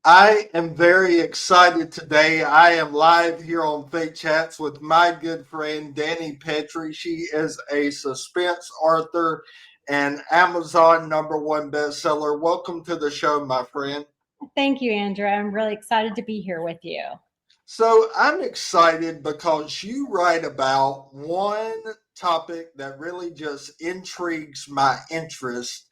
I am very excited today. I am live here on Fate Chats with my good friend Dani Pettrey. She is a suspense author and Amazon #1 bestseller. Welcome to the show, my friend. Thank you, Andrew. I'm really excited to be here with you. So I'm excited because you write about one topic that really just intrigues my interest,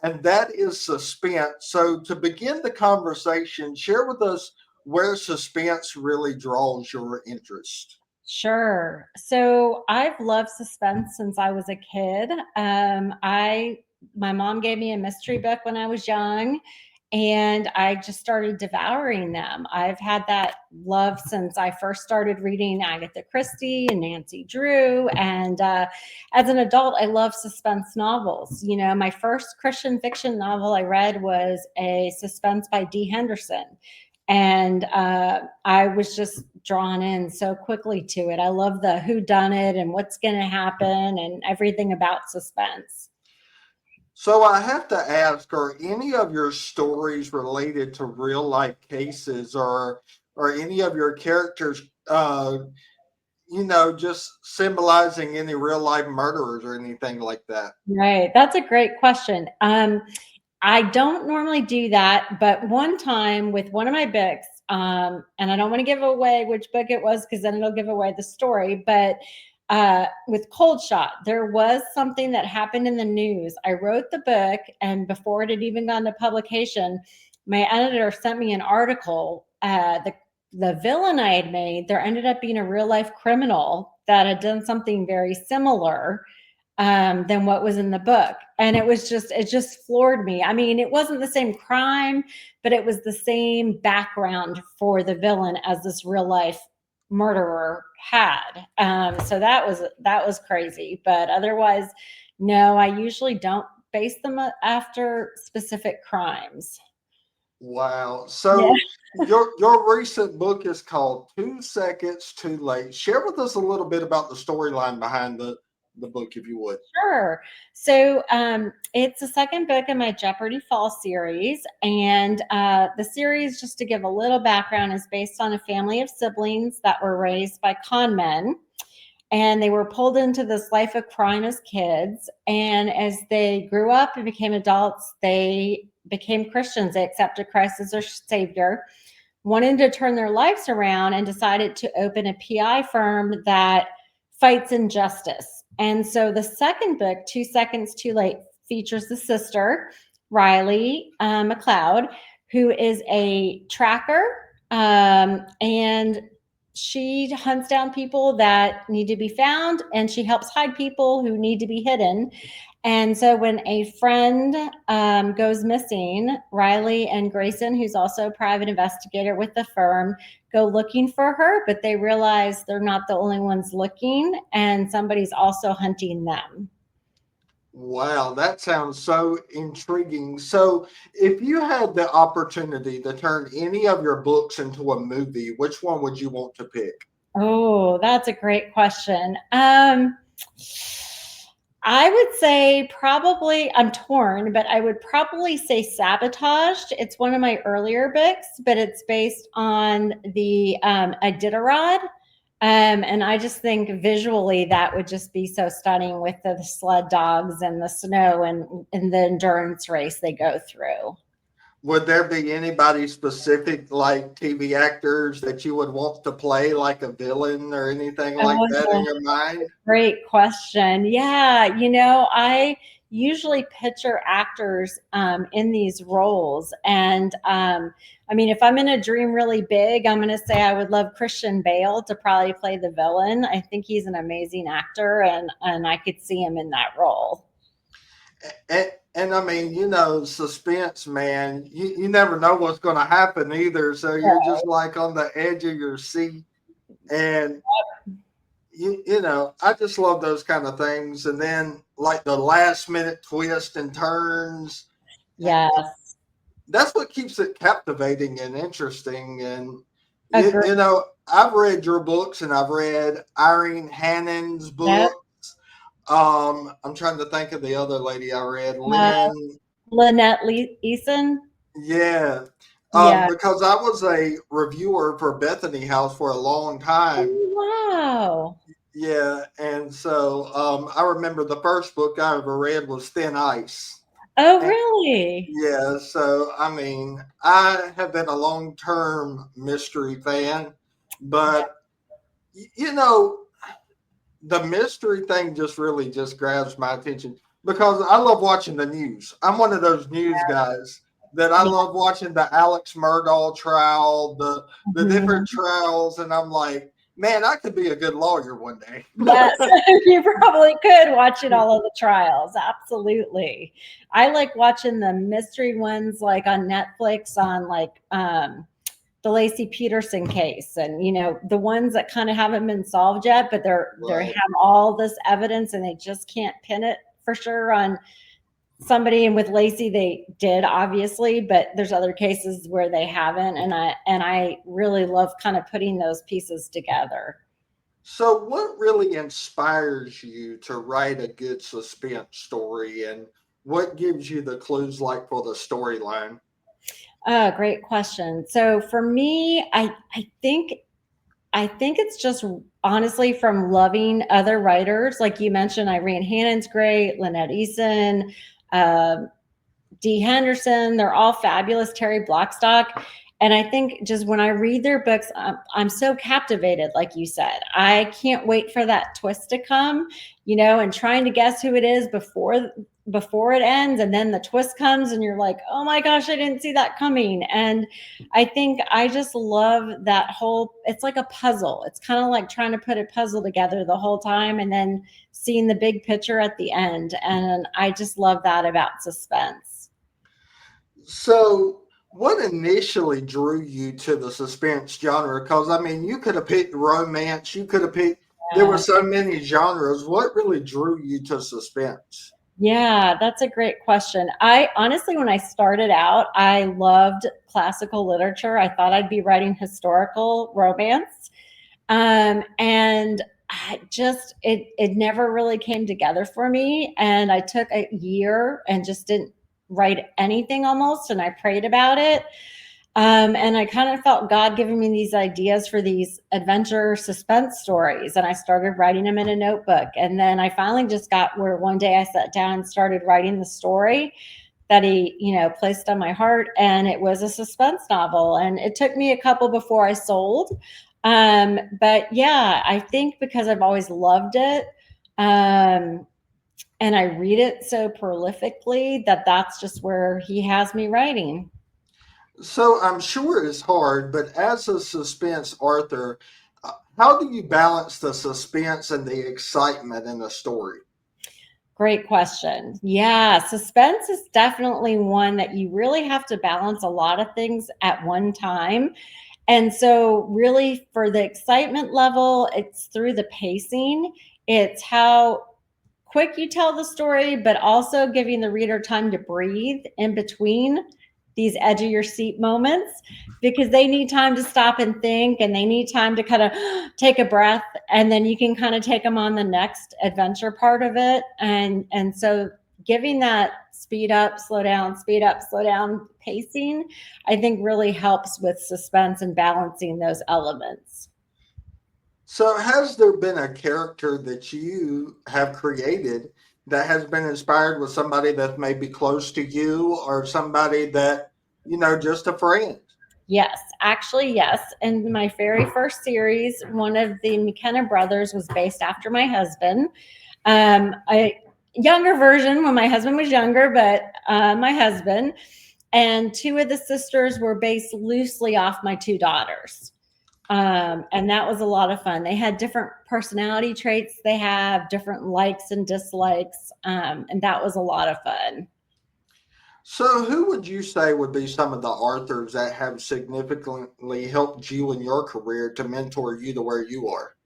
and that is suspense. So to begin the conversation, share with us where suspense really draws your interest. Sure. So I've loved suspense since I was a kid. My mom gave me a mystery book when I was young, and I just started devouring them. I've had that love since I first started reading Agatha Christie and Nancy Drew. And as an adult, I love suspense novels. You know, my first Christian fiction novel I read was a suspense by D. Henderson. And I was just drawn in so quickly to it. I love the who done it and what's going to happen and everything about suspense. So I have to ask, are any of your stories related to real life cases or any of your characters just symbolizing any real life murderers or anything like that? Right. That's a great question. I don't normally do that, but one time with one of my books, and I don't want to give away which book it was because then it'll give away the story, but with Cold Shot, there was something that happened in the news. I wrote the book, and before it had even gone to publication, my editor sent me an article. The villain I had made, there ended up being a real life criminal that had done something very similar than what was in the book. And it just floored me. I mean, it wasn't the same crime, but it was the same background for the villain as this real life murderer had. So that was crazy. But otherwise, no, I usually don't base them after specific crimes. Wow. Yeah. So your recent book is called 2 Seconds Too Late. Share with us a little bit about the storyline behind the book, if you would. Sure. So it's the second book in my Jeopardy Fall series. And the series, just to give a little background, is based on a family of siblings that were raised by con men. And they were pulled into this life of crime as kids. And as they grew up and became adults, they became Christians. They accepted Christ as their savior, wanted to turn their lives around, and decided to open a PI firm that fights injustice. And so the second book, 2 Seconds Too Late, features the sister, Riley McLeod, who is a tracker. And she hunts down people that need to be found, and she helps hide people who need to be hidden. And so when a friend goes missing, Riley and Grayson, who's also a private investigator with the firm, go looking for her, but they realize they're not the only ones looking, and somebody's also hunting them. Wow, that sounds so intriguing. So, if you had the opportunity to turn any of your books into a movie, which one would you want to pick? Oh, that's a great question. I would say probably, I'm torn, but I would probably say Sabotaged. It's one of my earlier books, but it's based on the Iditarod. And I just think visually that would just be so stunning with the sled dogs and the snow and the endurance race they go through. Would there be anybody specific, like TV actors, that you would want to play like a villain or anything like that in Oh, your mind? great question. Yeah, I usually picture actors in these roles. And I mean, if I'm going to dream really big, I'm going to say I would love Christian Bale to probably play the villain. I think he's an amazing actor, and I could see him in that role. And I mean, suspense, man, you never know what's going to happen either. So you're just Right. like on the edge of your seat. And I just love those kind of things. And then like the last minute twist and turns, Yes. that's what keeps it captivating and interesting. And Agree. I've read your books and I've read Irene Hannon's Yep. book. I'm trying to think of the other lady I read, Uh, Lynn. Lynette Eason. Yeah. Yeah. because I was a reviewer for Bethany House for a long time. Oh, wow. Yeah, and so I remember the first book I ever read was Thin Ice. Oh, And really? yeah, so I mean, I have been a long-term mystery fan, but you know, the mystery thing just really just grabs my attention because I love watching the news. I'm one of those news guys that I Yeah. love watching the Alex Murdaugh trial, the different Mhm. trials, and I'm like, man, I could be a good lawyer one day. Yes, you probably could watch it all of the trials. Absolutely. I like watching the mystery ones like on Netflix on like the Lacey Peterson case and the ones that kind of haven't been solved yet, but they Right. have all this evidence and they just can't pin it for sure on somebody. And with Lacey they did, obviously, but there's other cases where they haven't, and I really love kind of putting those pieces together. So, what really inspires you to write a good suspense story, and what gives you the clues like for the storyline? Great question. So for me, I think it's just honestly from loving other writers. Like you mentioned, Irene Hannon's great, Lynette Eason, um, D. Henderson, they're all fabulous. Terry Blackstock. And I think just when I read their books, I'm so captivated, like you said. I can't wait for that twist to come, and trying to guess who it is before it ends. And then the twist comes and you're like, oh my gosh, I didn't see that coming. And I think I just love that whole, it's like a puzzle. It's kind of like trying to put a puzzle together the whole time and then seeing the big picture at the end. And I just love that about suspense. So, what initially drew you to the suspense genre? Because I mean, you could have picked romance, you could have picked, there were Yeah. so many genres. What really drew you to suspense? Yeah, that's a great question. I honestly, when I started out, I loved classical literature. I thought I'd be writing historical romance. And it never really came together for me. And I took a year and just didn't write anything almost. And I prayed about it. And I kind of felt God giving me these ideas for these adventure suspense stories. And I started writing them in a notebook. And then I finally just got where one day I sat down and started writing the story that he, placed on my heart. And it was a suspense novel. And it took me a couple before I sold. But yeah, I think because I've always loved it. Um, and I read it so prolifically that's just where he has me writing. So, I'm sure it's hard, but as a suspense author, how do you balance the suspense and the excitement in the story? Great question. Yeah, suspense is definitely one that you really have to balance a lot of things at one time. And so, really, for the excitement level, it's through the pacing, it's how quick you tell the story, but also giving the reader time to breathe in between these edge of your seat moments because they need time to stop and think and they need time to kind of take a breath, and then you can kind of take them on the next adventure part of it. And so giving that speed up, slow down pacing, I think really helps with suspense and balancing those elements. So, has there been a character that you have created that has been inspired with somebody that may be close to you or somebody that, just a friend? Yes, actually, yes. In my very first series, one of the McKenna brothers was based after my husband. A younger version when my husband was younger, but my husband. And two of the sisters were based loosely off my two daughters. And that was a lot of fun. They had different personality traits, they have different likes and dislikes. And that was a lot of fun. So, who would you say would be some of the authors that have significantly helped you in your career to mentor you to where you are?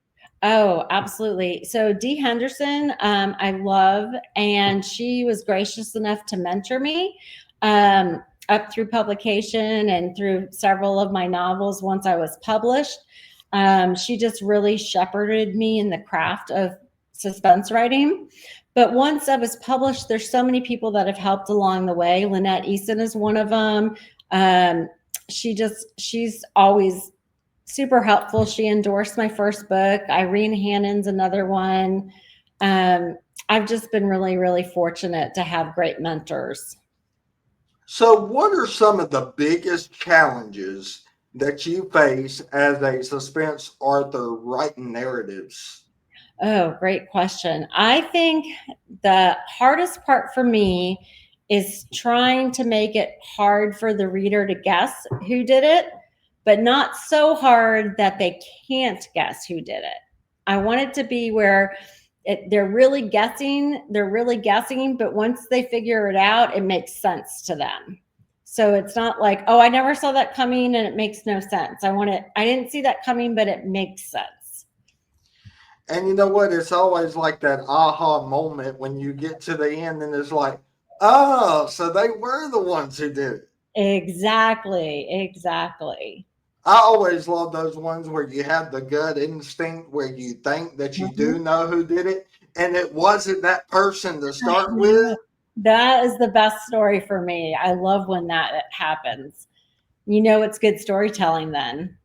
Oh, absolutely. So Dee Henderson, I love, and she was gracious enough to mentor me up through publication and through several of my novels once I was published. She just really shepherded me in the craft of suspense writing. But once I was published, there's so many people that have helped along the way. Lynette Eason is one of them. Um, she's always super helpful. She endorsed my first book. Irene Hannon's another one. I've just been really, really fortunate to have great mentors. So, what are some of the biggest challenges that you face as a suspense author writing narratives? Oh, great question. I think the hardest part for me is trying to make it hard for the reader to guess who did it, but not so hard that they can't guess who did it. I want it to be where they're really guessing, but once they figure it out, it makes sense to them. So it's not like, oh, I never saw that coming and it makes no sense. I didn't see that coming, but it makes sense. And you know what? It's always like that aha moment when you get to the end and it's like, oh, so they were the ones who did it. Exactly, exactly. I always love those ones where you have the gut instinct where you think that you Mhm. do know who did it and it wasn't that person to I start with. know. That is the best story for me. I love when that happens. You know, it's good storytelling then.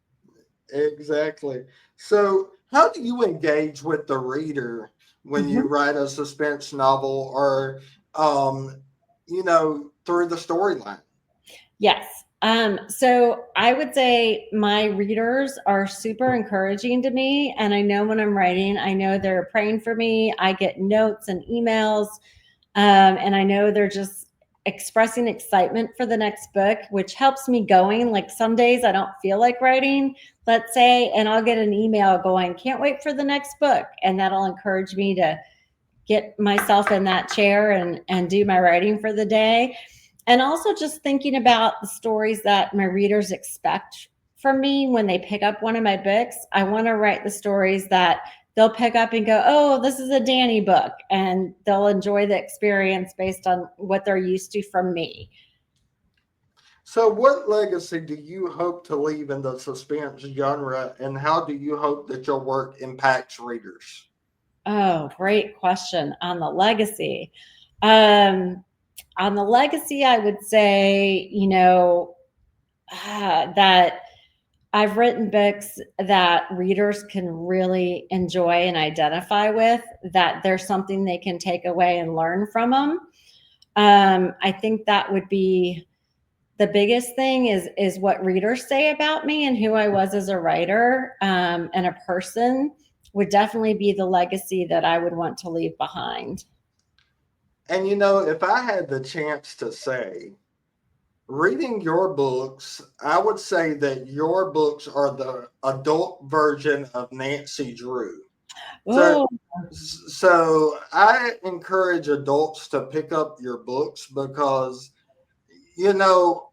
Exactly. So, how do you engage with the reader when you Mhm. write a suspense novel or, um, through the storyline? Yes. So I would say my readers are super encouraging to me. And I know when I'm writing, I know they're praying for me. I get notes and emails. And I know they're just expressing excitement for the next book, which helps me going. Like some days I don't feel like writing, let's say, and I'll get an email going, can't wait for the next book. And that'll encourage me to get myself in that chair and do my writing for the day. And also just thinking about the stories that my readers expect from me when they pick up one of my books. I want to write the stories that they'll pick up and go, oh, this is a Dani book. And they'll enjoy the experience based on what they're used to from me. So, what legacy do you hope to leave in the suspense genre, and how do you hope that your work impacts readers? Oh, great question on the legacy. Um, on the legacy, I would say, that I've written books that readers can really enjoy and identify with, that there's something they can take away and learn from them. I think that would be the biggest thing is what readers say about me and who I was as a writer, and a person would definitely be the legacy that I would want to leave behind. And if I had the chance to say, reading your books, I would say that your books are the adult version of Nancy Drew. So, Oh, so I encourage adults to pick up your books because you know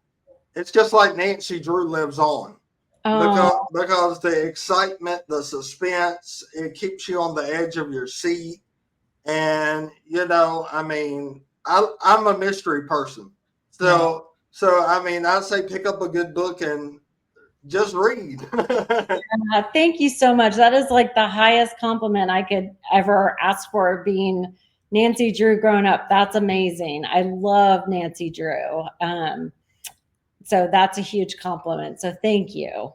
it's just like Nancy Drew lives on oh, because the excitement, the suspense, it keeps you on the edge of your seat. And I mean, I'm a mystery person, yeah. so I mean, I say pick up a good book and just read. Thank you so much. That is like the highest compliment I could ever ask for, being Nancy Drew growing up. That's amazing. I love Nancy Drew. So that's a huge compliment. So thank you.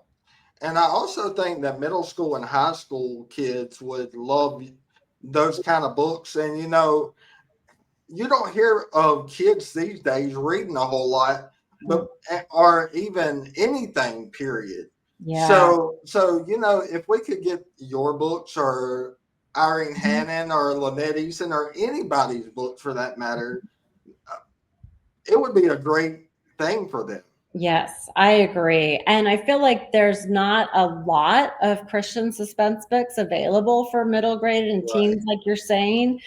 And I also think that middle school and high school kids would love those kind of books. And you don't hear of kids these days reading a whole lot, but or even anything. Period. Yeah. So if we could get your books or Irene Hannon or Lynette Eason or anybody's book for that matter, it would be a great thing for them. Yes, I agree. And I feel like there's not a lot of Christian suspense books available for middle grade and Right. teens, like you're saying.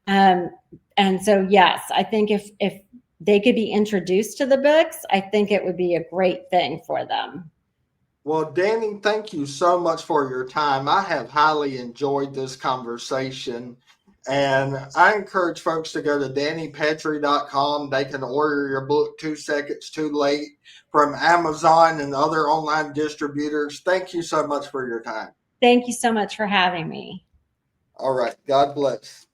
Um, and so, yes, I think if they could be introduced to the books, I think it would be a great thing for them. Well, Danny, thank you so much for your time. I have highly enjoyed this conversation. And I encourage folks to go to DaniPettrey.com. They can order your book 2 Seconds Too Late from Amazon and other online distributors. Thank you so much for your time. Thank you so much for having me. All right. God bless.